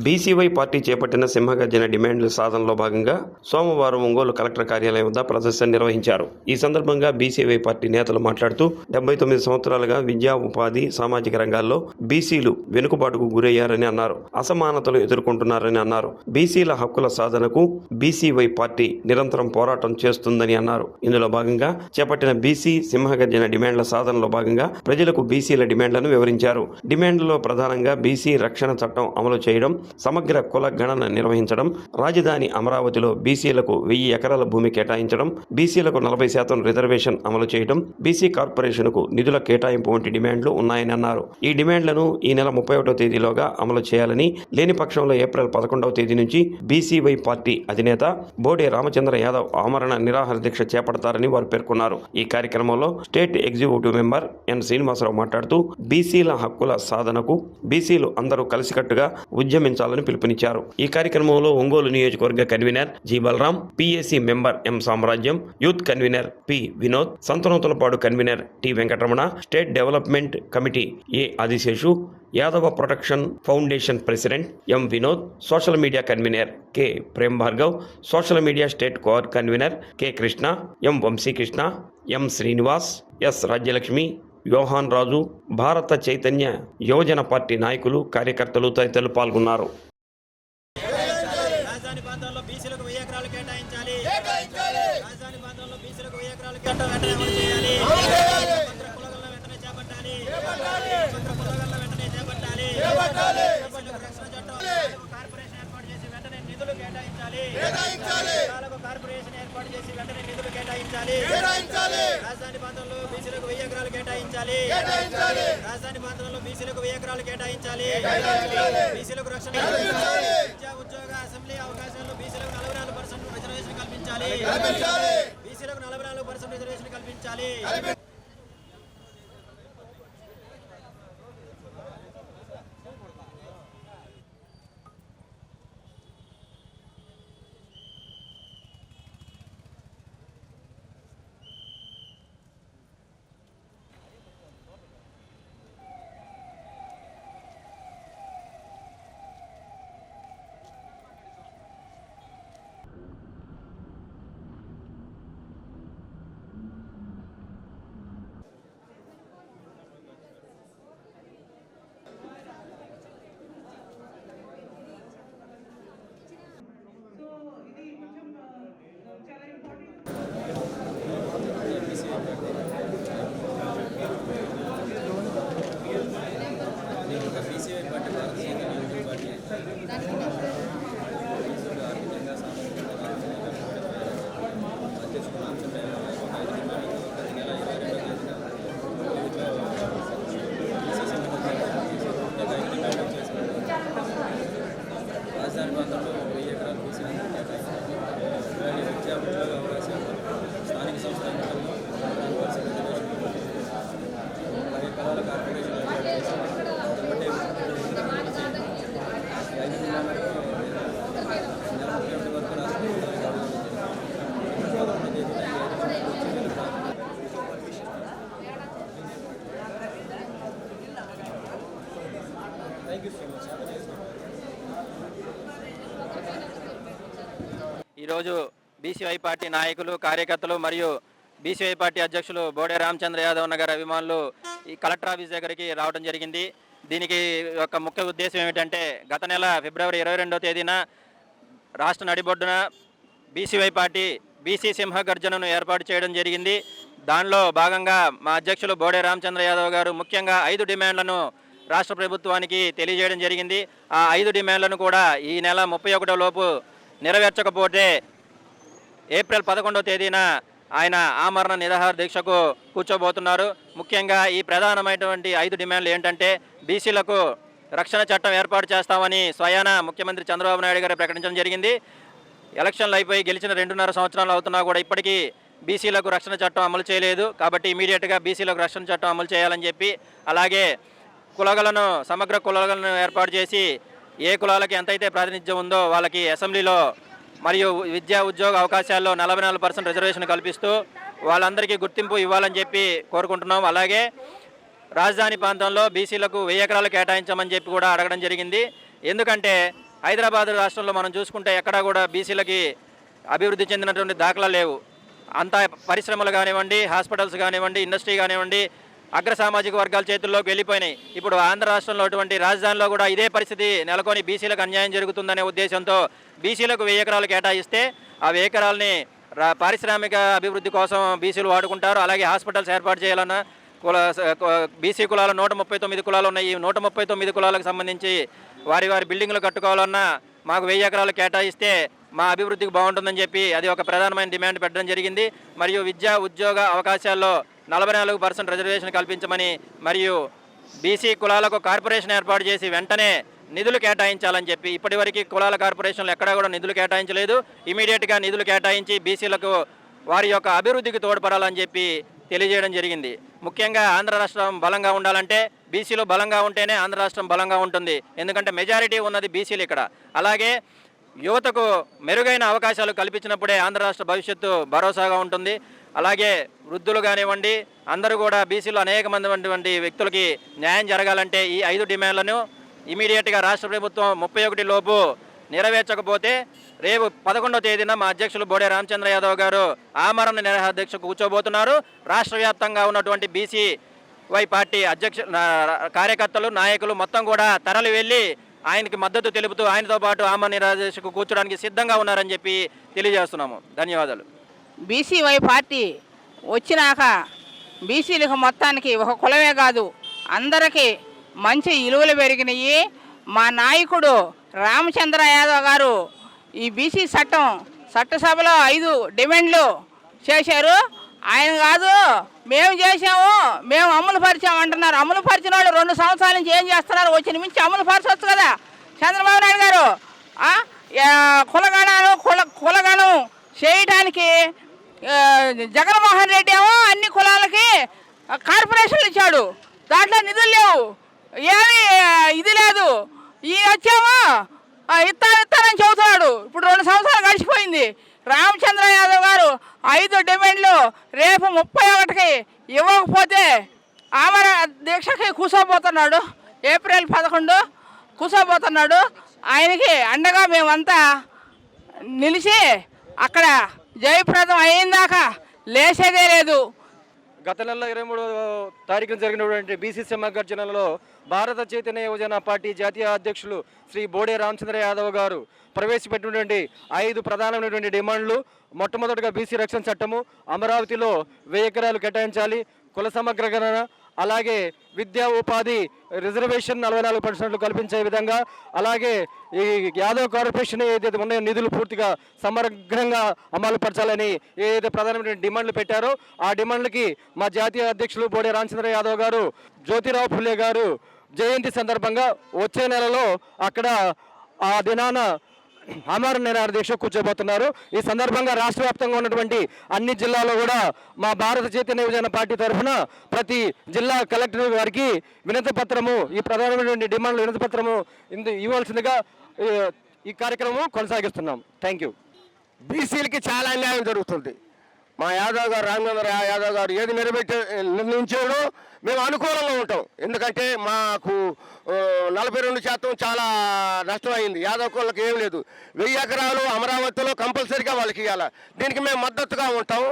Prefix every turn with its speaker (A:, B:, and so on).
A: BCY party చేపట్టిన సింహగర్జన డిమాండ్ల సాధనలో భాగంగా సోమవారం ఒంగోలు కలెక్టర్ కార్యాలయం వద్ద ప్రదర్శన నిర్వహించారు. ఈ సందర్భంగా బీసీవై పార్టీ నేతలు మాట్లాడుతూ 79 సంవత్సరాలుగా విద్యా, ఉపాధి, సామాజిక రంగాల్లో బీసీలు వెనుకబాటుకు గురయ్యారని అన్నారు. అసమానతలు ఎదుర్కొంటున్నారని అన్నారు. బీసీల హక్కుల సాధనకు బీసీవై పార్టీ నిరంతరం పోరాటం చేస్తుందని అన్నారు. ఇందులో భాగంగా చేపట్టిన బీసీ సింహగర్జన డిమాండ్ల సాధనలో భాగంగా ప్రజలకు బీసీల డిమాండ్లను వివరించారు. డిమాండ్లలో ప్రధానంగా బీసీ రక్షణ చట్టం అమలు చేయడం, సమగ్ర కుల గణన నిర్వహించడం, రాజధాని అమరావతిలో బీసీలకు 1000 ఎకరాల భూమి కేటాయించడం, బీసీలకు 40% రిజర్వేషన్ అమలు చేయడం, బీసీ కార్పొరేషన్కు నిధుల కేటాయింపు వంటి డిమాండ్లు ఉన్నాయని అన్నారు. ఈ డిమాండ్లను ఈ నెల 31వ తేదీలోగా అమలు చేయాలని, లేని పక్షంలో ఏప్రిల్ 11వ తేదీ నుంచి బీసీవై పార్టీ అధినేత బోడే రామచంద్ర యాదవ్ ఆమరణ నిరాహార దీక్ష చేపడతారని వారు పేర్కొన్నారు. ఈ కార్యక్రమంలో స్టేట్ ఎగ్జిక్యూటివ్ మెంబర్ ఎన్ శ్రీనివాసరావు మాట్లాడుతూ బీసీల హక్కుల సాధనకు బీసీలు అందరూ కలిసికట్టుగా ఉద్యమించాలని పిలుపునిచ్చారు. ఈ కార్యక్రమంలో ఒంగోలు నియోజకవర్గ convener G Balaram, PAC member M Samrajyam, youth convener P Vinod, Santhanuthalapadu convener T Venkataramana, state development committee A Adiseshu, Yadava protection foundation president M Vinod, social media convener K Prem Bhargav, social media state core convener K Krishna, M Vamsikrishna, M Srinivas, S Rajyalakshmi, Yohan Raju, Bharata Chaitanya యువజన party నాయకులు, కార్యకర్తలు తదితరులు పాల్గొన్నారు.
B: రాజధాని ప్రాంతంలో బీసీలకు 1000 ఎకరాలు కేటాయించాలి. రాజధాని ప్రాంతంలో బీసీలకు 1000 ఎకరాలు కేటాయించాలి. బీసీలకు రక్షణ, విద్యా, ఉద్యోగ, అసెంబ్లీ అవకాశాల్లో బీసీలకు 44% రిజర్వేషన్ కల్పించాలి. బీసీలకు 44% రిజర్వేషన్ కల్పించాలి. రాజధాని ప్రాంతంలో 1000 ఎకరాలు బీసీలకు కేటాయించాలి. విద్యా, ఉద్యోగ అవకాశాలు స్థానిక సంస్థల మట్టంలో 40% రిజర్వేషన్, 10 ఎకరాల కార్పొరేషన్ ఏర్పాటు చేసి వెంబడే 5 జిల్లాలకు నెల 31 వరకు రాష్ట్ర ఈరోజు బీసీవై పార్టీ నాయకులు, కార్యకర్తలు మరియు బీసీవై పార్టీ అధ్యక్షులు బోడే రామచంద్ర యాదవ్ నగర్ అభిమానులు ఈ కలెక్టర్ ఆఫీస్ దగ్గరికి రావడం జరిగింది. దీనికి ఒక ముఖ్య ఉద్దేశం ఏమిటంటే, గత నెల ఫిబ్రవరి 22వ తేదీన రాష్ట్ర నడిబొడ్డున బీసీవై పార్టీ బీసీ సింహగర్జనను ఏర్పాటు చేయడం జరిగింది. దానిలో భాగంగా మా అధ్యక్షులు బోడే రామచంద్ర యాదవ్ గారు ముఖ్యంగా 5 డిమాండ్లను రాష్ట్ర ప్రభుత్వానికి తెలియజేయడం జరిగింది. ఆ 5 డిమాండ్లను కూడా ఈ నెల 31 లోపు నెరవేర్చకపోతే ఏప్రిల్ 11వ తేదీన ఆయన ఆమరణ నిరాహార దీక్షకు కూర్చోబోతున్నారు. ముఖ్యంగా ఈ ప్రధానమైనటువంటి 5 డిమాండ్లు ఏంటంటే, బీసీలకు రక్షణ చట్టం ఏర్పాటు చేస్తామని స్వయాన ముఖ్యమంత్రి చంద్రబాబు నాయుడు గారు ప్రకటించడం జరిగింది. ఎలక్షన్లు అయిపోయి గెలిచిన 2.5 సంవత్సరాలు అవుతున్నా కూడా ఇప్పటికీ బీసీలకు రక్షణ చట్టం అమలు చేయలేదు. కాబట్టి ఇమీడియట్గా బీసీలకు రక్షణ చట్టం అమలు చేయాలని చెప్పి, అలాగే కులగలను, సమగ్ర కులగలను ఏర్పాటు చేసి ఏ కులాలకి ఎంతైతే ప్రాతినిధ్యం ఉందో వాళ్ళకి అసెంబ్లీలో మరియు విద్యా, ఉద్యోగ అవకాశాల్లో 44% రిజర్వేషన్ కల్పిస్తూ వాళ్ళందరికీ గుర్తింపు ఇవ్వాలని చెప్పి కోరుకుంటున్నాం. అలాగే రాజధాని ప్రాంతంలో బీసీలకు 1000 ఎకరాలు కేటాయించమని చెప్పి కూడా అడగడం జరిగింది. ఎందుకంటే హైదరాబాద్ రాష్ట్రంలో మనం చూసుకుంటే ఎక్కడా కూడా బీసీలకి అభివృద్ధి చెందినటువంటి దాఖలా లేవు. అంతా పరిశ్రమలు కానివ్వండి, హాస్పిటల్స్ కానివ్వండి, ఇండస్ట్రీ కానివ్వండి అగ్ర సామాజిక వర్గాల చేతుల్లోకి వెళ్ళిపోయినాయి. ఇప్పుడు ఆంధ్ర రాష్ట్రంలో అటువంటి రాజధానిలో కూడా ఇదే పరిస్థితి నెలకొని బీసీలకు అన్యాయం జరుగుతుందనే ఉద్దేశంతో బీసీలకు 1000 ఎకరాలు కేటాయిస్తే ఆ 1000 ఎకరాలని పారిశ్రామిక అభివృద్ధి కోసం బీసీలు వాడుకుంటారు. అలాగే హాస్పిటల్స్ ఏర్పాటు చేయాలన్నా బీసీ కులాలు 139 కులాలు ఉన్నాయి. ఈ 139 కులాలకు సంబంధించి వారి బిల్డింగ్లు కట్టుకోవాలన్నా మాకు 1000 ఎకరాలు కేటాయిస్తే మా అభివృద్ధికి బాగుంటుందని చెప్పి అది ఒక ప్రధానమైన డిమాండ్ పెట్టడం జరిగింది. మరియు విద్యా ఉద్యోగ అవకాశాల్లో 44% రిజర్వేషన్ కల్పించమని మరియు బీసీ కులాలకు కార్పొరేషన్ ఏర్పాటు చేసి వెంటనే నిధులు కేటాయించాలని చెప్పి ఇప్పటివరకు కులాల కార్పొరేషన్లు ఎక్కడా కూడా నిధులు కేటాయించలేదు. ఇమీడియట్గా నిధులు కేటాయించి బీసీలకు వారి యొక్క అభివృద్ధికి తోడ్పడాలని చెప్పి తెలియజేయడం జరిగింది. ముఖ్యంగా ఆంధ్ర రాష్ట్రం బలంగా ఉండాలంటే బీసీలు బలంగా ఉంటేనే ఆంధ్ర రాష్ట్రం బలంగా ఉంటుంది. ఎందుకంటే మెజారిటీ ఉన్నది బీసీలు ఇక్కడ. అలాగే యువతకు మెరుగైన అవకాశాలు కల్పించినప్పుడే ఆంధ్ర రాష్ట్ర భవిష్యత్తు భరోసాగా ఉంటుంది. అలాగే వృద్ధులు కానివ్వండి అందరూ కూడా బీసీలో అనేక మంది వ్యక్తులకి న్యాయం జరగాలంటే ఈ 5 డిమాండ్లను ఇమీడియట్గా రాష్ట్ర ప్రభుత్వం 31 లోపు నెరవేర్చకపోతే రేపు 11వ తేదీన మా అధ్యక్షులు బోడే రామచంద్ర యాదవ్ గారు ఆమరణ నిరాహార దీక్ష కూర్చోబోతున్నారు. రాష్ట్ర వ్యాప్తంగా ఉన్నటువంటి బీసీవై పార్టీ కార్యకర్తలు నాయకులు మొత్తం కూడా తరలి వెళ్ళి ఆయనకి మద్దతు తెలుపుతూ ఆయనతో పాటు ఆమరణ నిరాహార దీక్షకు కూర్చోడానికి సిద్ధంగా ఉన్నారని చెప్పి తెలియజేస్తున్నాము. ధన్యవాదాలు.
C: బీసీవై పార్టీ వచ్చినాక బీసీలకు మొత్తానికి ఒక కులమే కాదు అందరికీ మంచి విలువలు పెరిగినాయి. మా నాయకుడు రామచంద్ర యాదవ్ గారు ఈ బీసీ చట్టసభలో 5 డిమాండ్లు చేశారు. ఆయన కాదు మేము చేసాము, మేము అమలు పరిచాము అంటున్నారు. అమలు పరిచిన వాళ్ళు 2 సంవత్సరాల నుంచి ఏం చేస్తున్నారు? వచ్చి మించి అమలు పరచవచ్చు కదా చంద్రబాబు నాయుడు గారు. కులగణం చేయడానికి జగన్మోహన్ రెడ్డి ఏమో అన్ని కులాలకి కార్పొరేషన్లు ఇచ్చాడు. దాంట్లో నిధులు లేవు, ఏమీ ఇది లేదు. ఈ వచ్చామో ఇస్తానని చెబుతున్నాడు. ఇప్పుడు 2 సంవత్సరాలు గడిచిపోయింది. రామచంద్ర యాదవ్ గారు 5 డిమాండ్లు రేపు 31కి ఇవ్వకపోతే ఆమరణ దీక్షకి కూర్చోబోతున్నాడు. ఏప్రిల్ 11 కూర్చోబోతున్నాడు. ఆయనకి అండగా మేమంతా నిలిచి అక్కడ జయప్రదం అయ్యిందాకా లేచేదే లేదు.
D: గత నెల 23వ తారీఖున జరిగినటువంటి బీసీ సమగ్రజనలో భారత చైతన్య యువజన పార్టీ జాతీయ అధ్యక్షులు శ్రీ బోడే రామచంద్ర యాదవ్ గారు ప్రవేశపెట్టినటువంటి 5 ప్రధానమైనటువంటి డిమాండ్లు. మొట్టమొదటిగా బీసీ రక్షణ చట్టము, అమరావతిలో 1000 ఎకరాలు కేటాయించాలి, కుల సమగ్రగణన, అలాగే విద్యా ఉపాధి రిజర్వేషన్ 44% కల్పించే విధంగా, అలాగే ఈ యాదవ్ కార్పొరేషన్ ఏదైతే ఉన్నాయో నిధులు పూర్తిగా సమగ్రంగా అమలు పరచాలని ఏదైతే ప్రధానమైన డిమాండ్లు పెట్టారో ఆ డిమాండ్లకి మా జాతీయ అధ్యక్షులు బోడే రామచంద్ర యాదవ్ గారు జ్యోతిరావు ఫులే గారు జయంతి సందర్భంగా వచ్చే నెలలో అక్కడ ఆ దినాన ఆమరణ నిరాహార దీక్ష కూర్చోబోతున్నారు. ఈ సందర్భంగా రాష్ట్ర వ్యాప్తంగా ఉన్నటువంటి అన్ని జిల్లాల్లో కూడా మా భారత చైతన్య యువజన పార్టీ తరఫున ప్రతి జిల్లా కలెక్టర్ గారికి వినతి పత్రము, ఈ ప్రధానమైనటువంటి డిమాండ్లు వినతి పత్రము ఇవ్వాల్సిందిగా ఈ కార్యక్రమం కొనసాగిస్తున్నాం. Thank you.
E: బీసీలకి చాలా అన్యాయం జరుగుతుంది. మా యాదవ్ గారు రామచంద్ర యాదవ్ గారు ఏది నిర్ణయించాడో మేము అనుకూలంగా ఉంటాం. ఎందుకంటే మాకు 42% చాలా నష్టం అయింది. యాదవ్ కులకు ఏం లేదు. 1000 ఎకరాలు అమరావతిలో కంపల్సరీగా వాళ్ళకి ఇవ్వాలి. దీనికి మేము మద్దతుగా ఉంటాం.